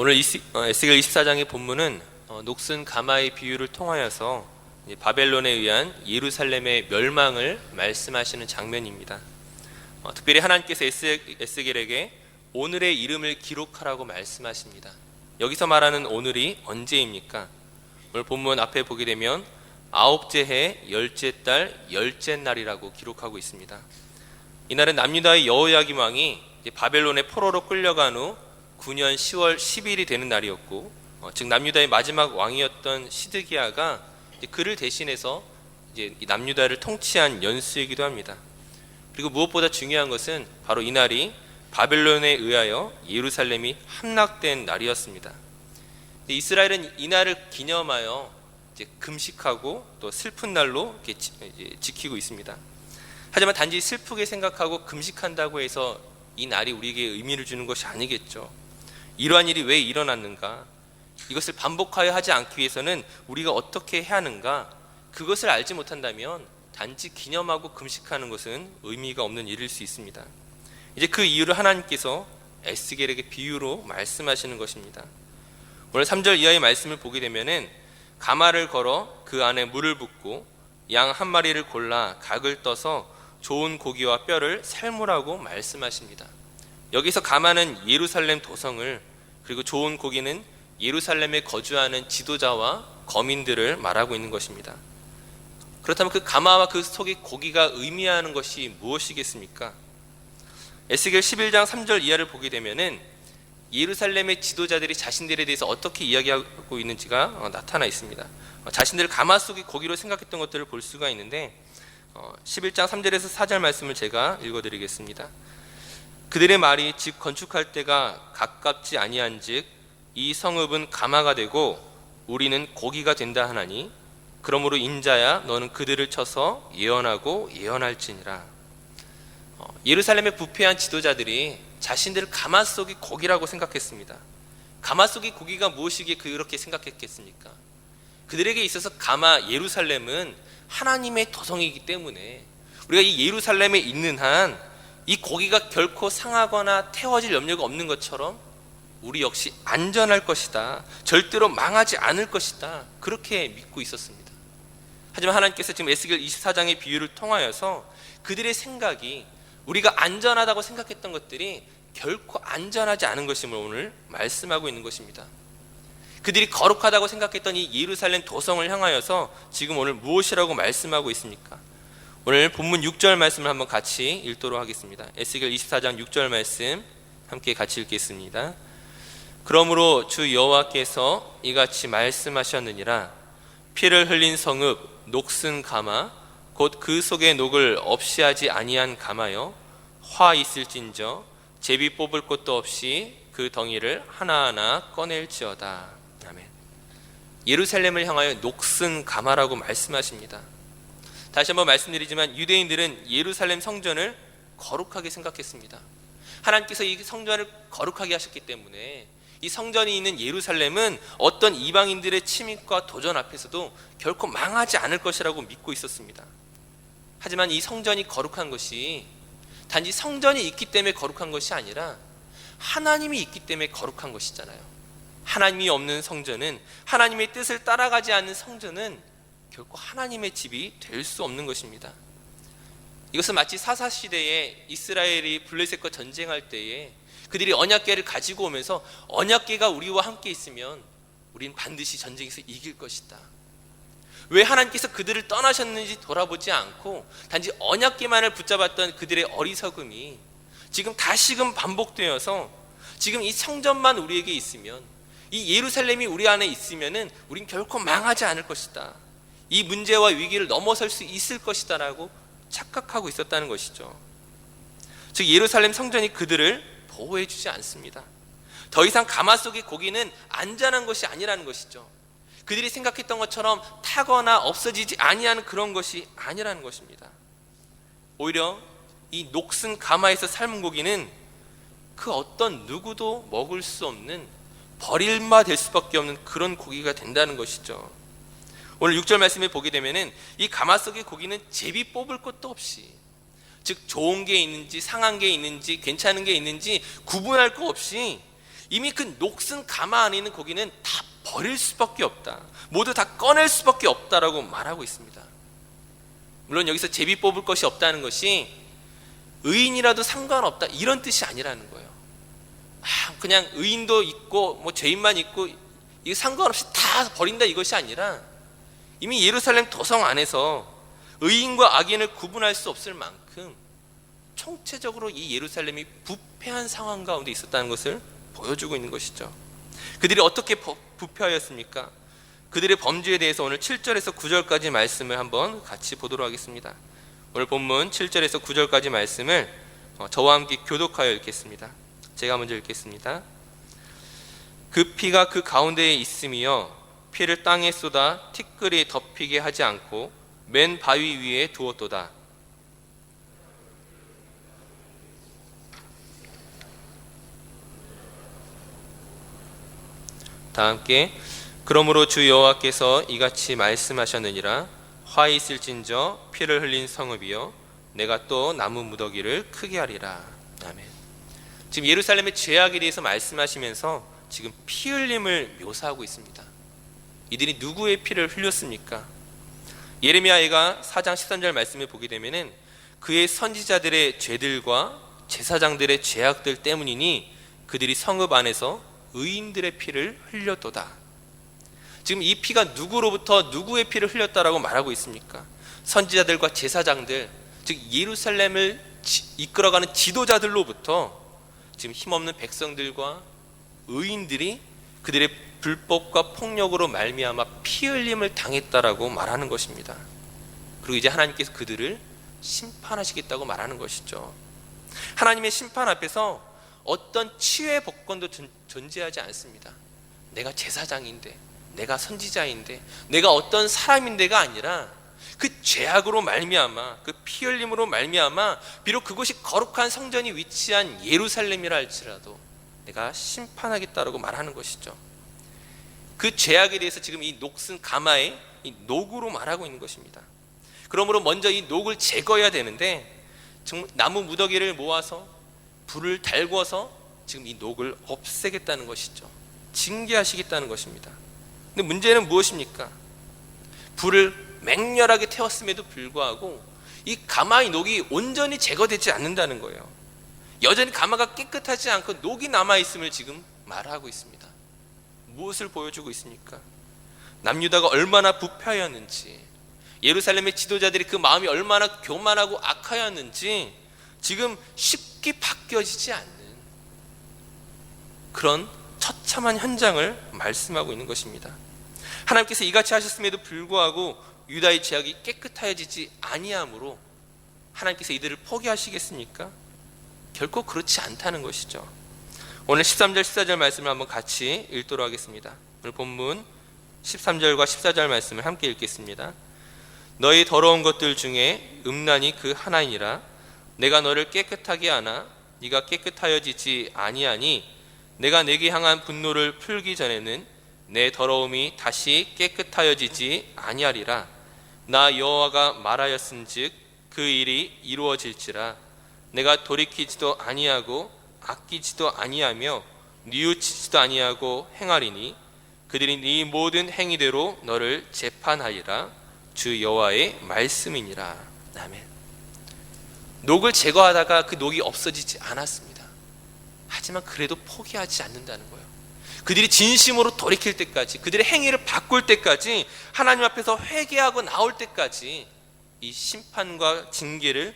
오늘 에스겔 24장의 본문은 녹슨 가마의 비유를 통하여서 바벨론에 의한 예루살렘의 멸망을 말씀하시는 장면입니다. 특별히 하나님께서 에스겔에게 오늘의 이름을 기록하라고 말씀하십니다. 여기서 말하는 오늘이 언제입니까? 오늘 본문 앞에 보게 되면 아홉째 해 열째 달 열째 날이라고 기록하고 있습니다. 이날은 남유다의 여호야김 왕이 바벨론의 포로로 끌려간 후 9년 10월 10일이 되는 날이었고, 즉 남유다의 마지막 왕이었던 시드기야가 그를 대신해서 이제 남유다를 통치한 연수이기도 합니다. 그리고 무엇보다 중요한 것은 바로 이날이 바벨론에 의하여 예루살렘이 함락된 날이었습니다. 이스라엘은 이날을 기념하여 이제 금식하고 또 슬픈 날로 이렇게 지키고 있습니다. 하지만 단지 슬프게 생각하고 금식한다고 해서 이 날이 우리에게 의미를 주는 것이 아니겠죠. 이러한 일이 왜 일어났는가? 이것을 반복하여 하지 않기 위해서는 우리가 어떻게 해야 하는가? 그것을 알지 못한다면 단지 기념하고 금식하는 것은 의미가 없는 일일 수 있습니다. 이제 그 이유를 하나님께서 에스겔에게 비유로 말씀하시는 것입니다. 오늘 3절 이하의 말씀을 보게 되면은 가마를 걸어 그 안에 물을 붓고 양 한 마리를 골라 각을 떠서 좋은 고기와 뼈를 삶으라고 말씀하십니다. 여기서 가마는 예루살렘 도성을, 그리고 좋은 고기는 예루살렘에 거주하는 지도자와 거민들을 말하고 있는 것입니다. 그렇다면 그 가마와 그 속의 고기가 의미하는 것이 무엇이겠습니까? 에스겔 11장 3절 이하를 보게 되면은 예루살렘의 지도자들이 자신들에 대해서 어떻게 이야기하고 있는지가 나타나 있습니다. 자신들을 가마 속의 고기로 생각했던 것들을 볼 수가 있는데 11장 3절에서 4절 말씀을 제가 읽어드리겠습니다. 그들의 말이 집 건축할 때가 가깝지 아니한즉 이 성읍은 가마가 되고 우리는 고기가 된다 하나니 그러므로 인자야 너는 그들을 쳐서 예언하고 예언할지니라. 예루살렘의 부패한 지도자들이 자신들을 가마 속의 고기라고 생각했습니다. 가마 속의 고기가 무엇이기에 그렇게 생각했겠습니까? 그들에게 있어서 가마 예루살렘은 하나님의 도성이기 때문에 우리가 이 예루살렘에 있는 한 이 고기가 결코 상하거나 태워질 염려가 없는 것처럼 우리 역시 안전할 것이다, 절대로 망하지 않을 것이다, 그렇게 믿고 있었습니다. 하지만 하나님께서 지금 에스겔 24장의 비유를 통하여서 그들의 생각이 우리가 안전하다고 생각했던 것들이 결코 안전하지 않은 것임을 오늘 말씀하고 있는 것입니다. 그들이 거룩하다고 생각했던 이 예루살렘 도성을 향하여서 지금 오늘 무엇이라고 말씀하고 있습니까? 오늘 본문 6절 말씀을 한번 같이 읽도록 하겠습니다. 에스겔 24장 6절 말씀 함께 같이 읽겠습니다. 그러므로 주 여호와께서 이같이 말씀하셨느니라. 피를 흘린 성읍 녹슨 가마 곧 그 속의 녹을 없이 하지 아니한 가마여 화 있을진저 제비 뽑을 곳도 없이 그 덩이를 하나하나 꺼낼지어다. 아멘. 예루살렘을 향하여 녹슨 가마라고 말씀하십니다. 다시 한번 말씀드리지만 유대인들은 예루살렘 성전을 거룩하게 생각했습니다. 하나님께서 이 성전을 거룩하게 하셨기 때문에 이 성전이 있는 예루살렘은 어떤 이방인들의 침입과 도전 앞에서도 결코 망하지 않을 것이라고 믿고 있었습니다. 하지만 이 성전이 거룩한 것이 단지 성전이 있기 때문에 거룩한 것이 아니라 하나님이 있기 때문에 거룩한 것이잖아요. 하나님이 없는 성전은, 하나님의 뜻을 따라가지 않는 성전은 결코 하나님의 집이 될 수 없는 것입니다. 이것은 마치 사사시대에 이스라엘이 블레셋과 전쟁할 때에 그들이 언약궤를 가지고 오면서 언약궤가 우리와 함께 있으면 우린 반드시 전쟁에서 이길 것이다. 왜 하나님께서 그들을 떠나셨는지 돌아보지 않고 단지 언약궤만을 붙잡았던 그들의 어리석음이 지금 다시금 반복되어서 지금 이 성전만 우리에게 있으면, 이 예루살렘이 우리 안에 있으면은 우린 결코 망하지 않을 것이다, 이 문제와 위기를 넘어설 수 있을 것이다 라고 착각하고 있었다는 것이죠. 즉 예루살렘 성전이 그들을 보호해 주지 않습니다. 더 이상 가마 속의 고기는 안전한 것이 아니라는 것이죠. 그들이 생각했던 것처럼 타거나 없어지지 아니하는 그런 것이 아니라는 것입니다. 오히려 이 녹슨 가마에서 삶은 고기는 그 어떤 누구도 먹을 수 없는 버릴마 될 수밖에 없는 그런 고기가 된다는 것이죠. 오늘 6절 말씀에 보게 되면은 이 가마 속의 고기는 제비 뽑을 것도 없이, 즉 좋은 게 있는지 상한 게 있는지 괜찮은 게 있는지 구분할 것 없이 이미 그 녹슨 가마 안에 있는 고기는 다 버릴 수밖에 없다, 모두 다 꺼낼 수밖에 없다라고 말하고 있습니다. 물론 여기서 제비 뽑을 것이 없다는 것이 의인이라도 상관없다 이런 뜻이 아니라는 거예요. 그냥 의인도 있고 뭐 죄인만 있고 이게 상관없이 다 버린다 이것이 아니라, 이미 예루살렘 도성 안에서 의인과 악인을 구분할 수 없을 만큼 총체적으로 이 예루살렘이 부패한 상황 가운데 있었다는 것을 보여주고 있는 것이죠. 그들이 어떻게 부패하였습니까? 그들의 범죄에 대해서 오늘 7절에서 9절까지 말씀을 한번 같이 보도록 하겠습니다. 오늘 본문 7절에서 9절까지 말씀을 저와 함께 교독하여 읽겠습니다. 제가 먼저 읽겠습니다. 그 피가 그 가운데에 있으며 피를 땅에 쏟아 티끌이 덮이게 하지 않고 맨 바위 위에 두었도다. 다 함께. 그러므로 주 여호와께서 이같이 말씀하셨느니라. 화 있을진저 피를 흘린 성읍이여, 내가 또 나무 무더기를 크게 하리라. 아멘. 지금 예루살렘의 죄악에 대해서 말씀하시면서 지금 피 흘림을 묘사하고 있습니다. 이들이 누구의 피를 흘렸습니까? 예레미야가 4장 13절 말씀을 보게 되면은 그의 선지자들의 죄들과 제사장들의 죄악들 때문이니 그들이 성읍 안에서 의인들의 피를 흘렸도다. 지금 이 피가 누구로부터 누구의 피를 흘렸다라고 말하고 있습니까? 선지자들과 제사장들, 즉 예루살렘을 이끌어가는 지도자들로부터 지금 힘없는 백성들과 의인들이 그들의 불법과 폭력으로 말미암아 피 흘림을 당했다라고 말하는 것입니다. 그리고 이제 하나님께서 그들을 심판하시겠다고 말하는 것이죠. 하나님의 심판 앞에서 어떤 치유의 복권도 존재하지 않습니다. 내가 제사장인데, 내가 선지자인데, 내가 어떤 사람인데가 아니라 그 죄악으로 말미암아, 그 피 흘림으로 말미암아 비록 그곳이 거룩한 성전이 위치한 예루살렘이라 할지라도 내가 심판하겠다라고 말하는 것이죠. 그 죄악에 대해서 지금 이 녹슨 가마의 이 녹으로 말하고 있는 것입니다. 그러므로 먼저 이 녹을 제거해야 되는데 나무 무더기를 모아서 불을 달궈서 지금 이 녹을 없애겠다는 것이죠. 징계하시겠다는 것입니다. 근데 문제는 무엇입니까? 불을 맹렬하게 태웠음에도 불구하고 이 가마의 녹이 온전히 제거되지 않는다는 거예요. 여전히 가마가 깨끗하지 않고 녹이 남아있음을 지금 말하고 있습니다. 무엇을 보여주고 있습니까? 남유다가 얼마나 부패하였는지, 예루살렘의 지도자들이 그 마음이 얼마나 교만하고 악하였는지 지금 쉽게 바뀌어지지 않는 그런 처참한 현장을 말씀하고 있는 것입니다. 하나님께서 이같이 하셨음에도 불구하고 유다의 죄악이 깨끗하여지지 아니함으로 하나님께서 이들을 포기하시겠습니까? 결코 그렇지 않다는 것이죠. 오늘 13절 14절 말씀을 한번 같이 읽도록 하겠습니다. 오늘 본문 13절과 14절 말씀을 함께 읽겠습니다. 너희 더러운 것들 중에 음란이 그 하나이니라. 내가 너를 깨끗하게 하나 네가 깨끗하여지지 아니하니 내가 내게 향한 분노를 풀기 전에는 내 더러움이 다시 깨끗하여지지 아니하리라. 나 여호와가 말하였은즉 그 일이 이루어질지라. 내가 돌이키지도 아니하고 아끼지도 아니하며 뉘우치지도 아니하고 행하리니 그들이 네 모든 행위대로 너를 재판하리라. 주 여호와의 말씀이니라. 아멘. 녹을 제거하다가 그 녹이 없어지지 않았습니다. 하지만 그래도 포기하지 않는다는 거예요. 그들이 진심으로 돌이킬 때까지, 그들의 행위를 바꿀 때까지, 하나님 앞에서 회개하고 나올 때까지 이 심판과 징계를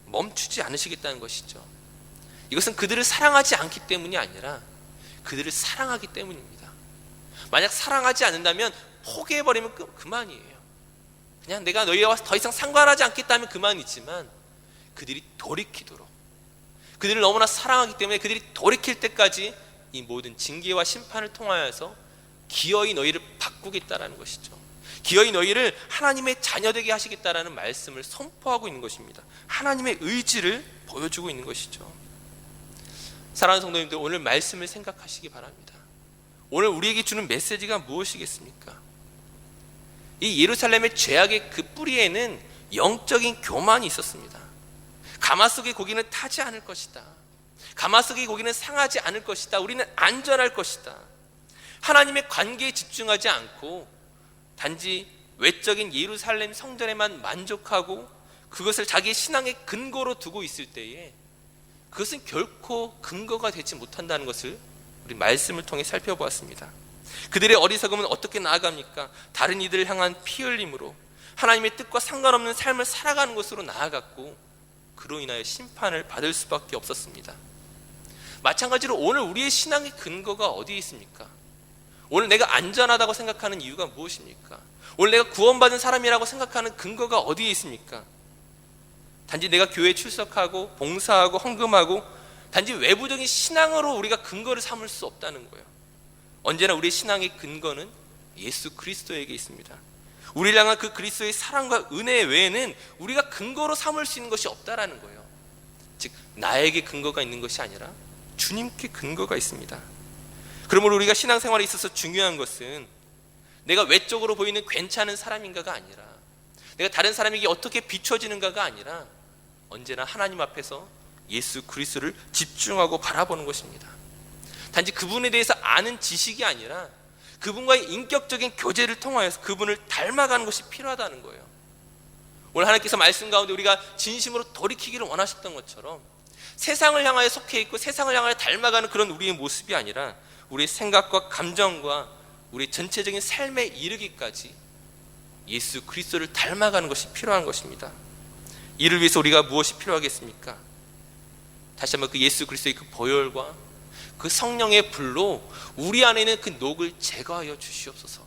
멈추지 않으시겠다는 것이죠. 이것은 그들을 사랑하지 않기 때문이 아니라 그들을 사랑하기 때문입니다. 만약 사랑하지 않는다면 포기해버리면 그만이에요. 그냥 내가 너희와 더 이상 상관하지 않겠다면 그만이지만 그들이 돌이키도록, 그들을 너무나 사랑하기 때문에 그들이 돌이킬 때까지 이 모든 징계와 심판을 통하여서 기어이 너희를 바꾸겠다라는 것이죠. 기어이 너희를 하나님의 자녀되게 하시겠다라는 말씀을 선포하고 있는 것입니다. 하나님의 의지를 보여주고 있는 것이죠. 사랑하는 성도님들, 오늘 말씀을 생각하시기 바랍니다. 오늘 우리에게 주는 메시지가 무엇이겠습니까? 이 예루살렘의 죄악의 그 뿌리에는 영적인 교만이 있었습니다. 가마 속의 고기는 타지 않을 것이다. 가마솥의 고기는 상하지 않을 것이다. 우리는 안전할 것이다. 하나님의 관계에 집중하지 않고 단지 외적인 예루살렘 성전에만 만족하고 그것을 자기의 신앙의 근거로 두고 있을 때에 그것은 결코 근거가 되지 못한다는 것을 우리 말씀을 통해 살펴보았습니다. 그들의 어리석음은 어떻게 나아갑니까? 다른 이들을 향한 피 흘림으로 하나님의 뜻과 상관없는 삶을 살아가는 것으로 나아갔고 그로 인하여 심판을 받을 수밖에 없었습니다. 마찬가지로 오늘 우리의 신앙의 근거가 어디에 있습니까? 오늘 내가 안전하다고 생각하는 이유가 무엇입니까? 오늘 내가 구원받은 사람이라고 생각하는 근거가 어디에 있습니까? 단지 내가 교회에 출석하고 봉사하고 헌금하고 단지 외부적인 신앙으로 우리가 근거를 삼을 수 없다는 거예요. 언제나 우리의 신앙의 근거는 예수 그리스도에게 있습니다. 우리를 향한 그 그리스도의 사랑과 은혜 외에는 우리가 근거로 삼을 수 있는 것이 없다라는 거예요. 즉 나에게 근거가 있는 것이 아니라 주님께 근거가 있습니다. 그러므로 우리가 신앙생활에 있어서 중요한 것은 내가 외적으로 보이는 괜찮은 사람인가가 아니라 내가 다른 사람에게 어떻게 비춰지는가가 아니라 언제나 하나님 앞에서 예수 그리스도를 집중하고 바라보는 것입니다. 단지 그분에 대해서 아는 지식이 아니라 그분과의 인격적인 교제를 통하여서 그분을 닮아가는 것이 필요하다는 거예요. 오늘 하나님께서 말씀 가운데 우리가 진심으로 돌이키기를 원하셨던 것처럼 세상을 향하여 속해 있고 세상을 향하여 닮아가는 그런 우리의 모습이 아니라 우리의 생각과 감정과 우리 전체적인 삶에 이르기까지 예수 그리스도를 닮아가는 것이 필요한 것입니다. 이를 위해서 우리가 무엇이 필요하겠습니까? 다시 한번 그 예수 그리스도의 그 보혈과 그 성령의 불로 우리 안에 있는 그 녹을 제거하여 주시옵소서.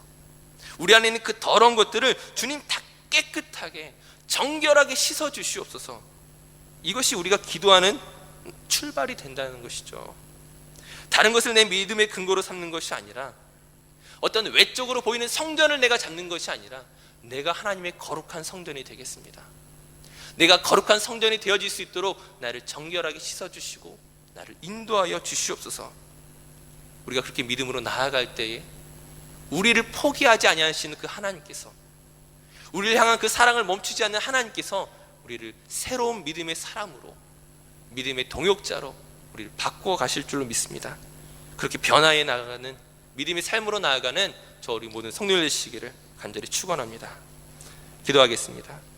우리 안에 있는 그 더러운 것들을 주님 다 깨끗하게 정결하게 씻어 주시옵소서. 이것이 우리가 기도하는 출발이 된다는 것이죠. 다른 것을 내 믿음의 근거로 삼는 것이 아니라 어떤 외적으로 보이는 성전을 내가 잡는 것이 아니라 내가 하나님의 거룩한 성전이 되겠습니다. 내가 거룩한 성전이 되어질 수 있도록 나를 정결하게 씻어주시고 나를 인도하여 주시옵소서. 우리가 그렇게 믿음으로 나아갈 때에 우리를 포기하지 아니하시는 그 하나님께서, 우리를 향한 그 사랑을 멈추지 않는 하나님께서 우리를 새로운 믿음의 사람으로, 믿음의 동역자로 우리를 바꾸어 가실 줄로 믿습니다. 그렇게 변화해 나가는 믿음의 삶으로 나아가는 저 우리 모든 성도들 되시기를 간절히 축원합니다. 기도하겠습니다.